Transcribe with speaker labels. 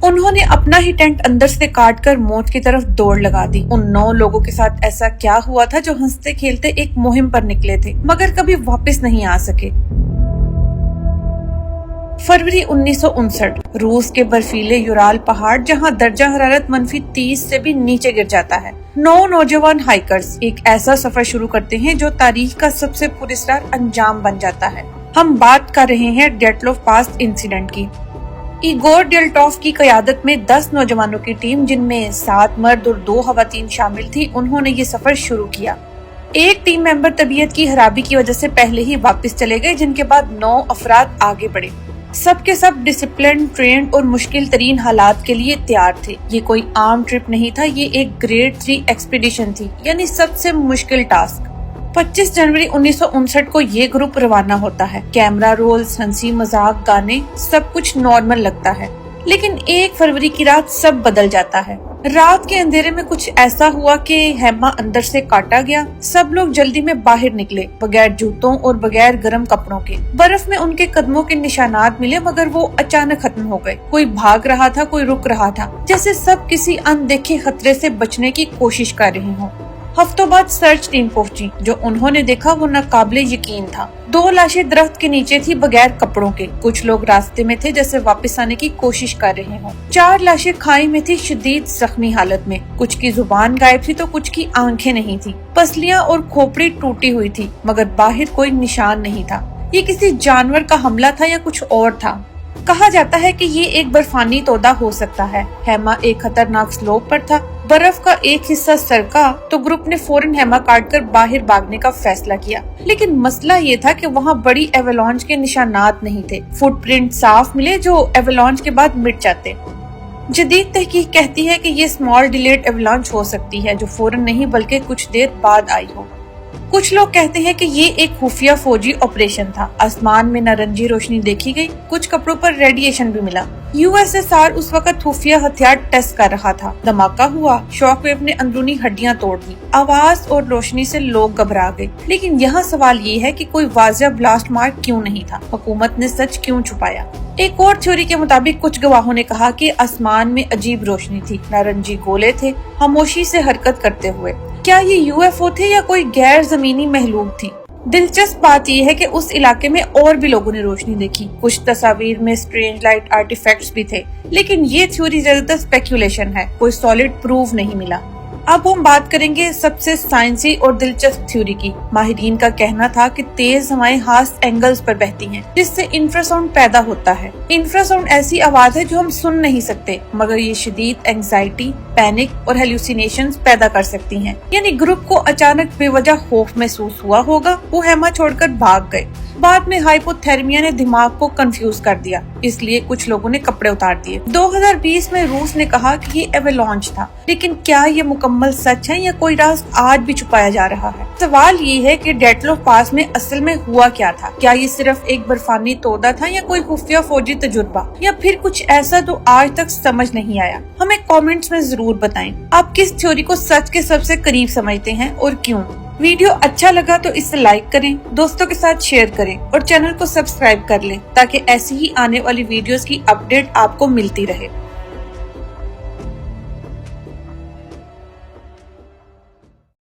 Speaker 1: उन्होंने अपना ही टेंट अंदर से काट कर मौत की तरफ दौड़ लगा दी। उन 9 लोगों के साथ ऐसा क्या हुआ था जो हंसते खेलते एक मुहिम पर निकले थे मगर कभी वापस नहीं आ सके। फरवरी 1959, रूस के बर्फीले यूराल पहाड़ जहां दर्जा हरारत -30 से भी नीचे गिर जाता है। 9 नौजवान हाइकर्स एक ऐसा सफर शुरू करते हैं जो तारीख का सबसे पुरस्कार अंजाम बन जाता है। हम बात कर रहे हैं डेटलोफ पास इंसिडेंट की। इगोर डेल्टॉफ की क़यादत में 10 नौजवानों की टीम, जिनमें 7 मर्द और 2 ख़वातीन शामिल थी, उन्होंने ये सफर शुरू किया। एक टीम मेंबर तबीयत की खराबी की वजह से पहले ही वापस चले गए, जिनके बाद 9 अफराद आगे बढ़े। सब के सब डिसिप्लिन, ट्रेंड और मुश्किल तरीन हालात के लिए तैयार थे। ये कोई आम ट्रिप नहीं था, ये एक ग्रेड 3 एक्सपीडिशन थी, यानी सबसे मुश्किल टास्क। 25 जनवरी 1959 को ये ग्रुप रवाना होता है। कैमरा रोल्स, हंसी मजाक, गाने, सब कुछ नॉर्मल लगता है। लेकिन 1 फरवरी की रात सब बदल जाता है। रात के अंधेरे में कुछ ऐसा हुआ कि हेमा अंदर से काटा गया। सब लोग जल्दी में बाहर निकले, बगैर जूतों और बगैर गर्म कपड़ों के। बर्फ में उनके कदमों के निशानात मिले मगर वो अचानक खत्म हो गए। कोई भाग रहा था, कोई रुक रहा था, जैसे सब किसी अनदेखे खतरे से बचने की कोशिश कर रहे हों। हफ्तों बाद सर्च टीम पहुंची। जो उन्होंने देखा वो नाकाबिले यकीन था। 2 लाशें दरख्त के नीचे थी, बगैर कपड़ों के। कुछ लोग रास्ते में थे, जैसे वापस आने की कोशिश कर रहे हों। 4 लाशें खाई में थी, शदीद जख्मी हालत में। कुछ की जुबान गायब थी तो कुछ की आंखें नहीं थी। पसलियां और खोपड़ी टूटी हुई थी मगर बाहर कोई निशान नहीं था। ये किसी जानवर का हमला था या कुछ और था। कहा जाता है कि ये एक बर्फानी तोदा हो सकता है। हेमा एक खतरनाक स्लोप पर था। बर्फ का एक हिस्सा सरका तो ग्रुप ने फौरन हेमा काट कर बाहर भागने का फैसला किया। लेकिन मसला ये था कि वहाँ बड़ी एवलांच के निशानात नहीं थे। फुटप्रिंट साफ मिले जो एवलांच के बाद मिट जाते। जदीद तहकीक कहती है कि ये स्मॉल डिलेड एवलांच हो सकती है, जो फौरन नहीं बल्कि कुछ देर बाद आई हो। कुछ लोग कहते हैं कि ये एक खुफिया फौजी ऑपरेशन था। आसमान में नारंगी रोशनी देखी गई, कुछ कपड़ों पर रेडिएशन भी मिला। यूएसएसआर उस वक्त खुफिया हथियार टेस्ट कर रहा था। धमाका हुआ, शॉकवेव ने अंदरूनी हड्डियां तोड़ दी। आवाज और रोशनी से लोग घबरा गए। लेकिन यहाँ सवाल ये है कि कोई वाज़ेह ब्लास्ट मार्क क्यों नहीं था? हुकूमत ने सच क्यों छुपाया? एक और थ्योरी के मुताबिक कुछ गवाहों ने कहा कि आसमान में अजीब रोशनी थी, नारंगी गोले थे, खामोशी से हरकत करते हुए। क्या ये यूएफओ थे या कोई गैर जमीनी महलूक थी? दिलचस्प बात यह है कि उस इलाके में और भी लोगों ने रोशनी देखी। कुछ तस्वीर में स्ट्रेंज लाइट आर्टिफैक्ट्स भी थे। लेकिन ये थ्योरी ज्यादातर स्पेकुलेशन है, कोई सॉलिड प्रूफ नहीं मिला। अब हम बात करेंगे सबसे साइंसी और दिलचस्प थ्योरी की। माहिरीन का कहना था कि तेज हवाएं खास एंगल्स पर बहती हैं, जिससे इंफ्रासाउंड पैदा होता है। इंफ्रासाउंड ऐसी आवाज है जो हम सुन नहीं सकते, मगर ये शदीद एंजाइटी, पैनिक और हेलुसिनेशंस पैदा कर सकती हैं। यानी ग्रुप को अचानक बेवजह खौफ महसूस हुआ होगा। वो हेमा छोड़कर भाग गए। बाद में हाइपोथर्मिया ने दिमाग को कंफ्यूज कर दिया, इसलिए कुछ लोगों ने कपड़े उतार दिए। 2020 में रूस ने कहा कि ये एवलांच था, लेकिन क्या ये मुकम्मल सच है या कोई राज आज भी छुपाया जा रहा है? सवाल ये है कि डेटलोफ पास में असल में हुआ क्या था? क्या ये सिर्फ एक बर्फानी तोदा था या कोई खुफिया फौजी तजुर्बा, या फिर कुछ ऐसा जो आज तक समझ नहीं आया? हमें कमेंट्स में जरूर बताएं आप किस थ्योरी को सच के सबसे करीब समझते हैं और क्यों। वीडियो अच्छा लगा तो इसे लाइक करें, दोस्तों के साथ शेयर करें और चैनल को सब्सक्राइब कर लें ताकि ऐसी ही आने वाली वीडियोस की अपडेट आपको मिलती रहे।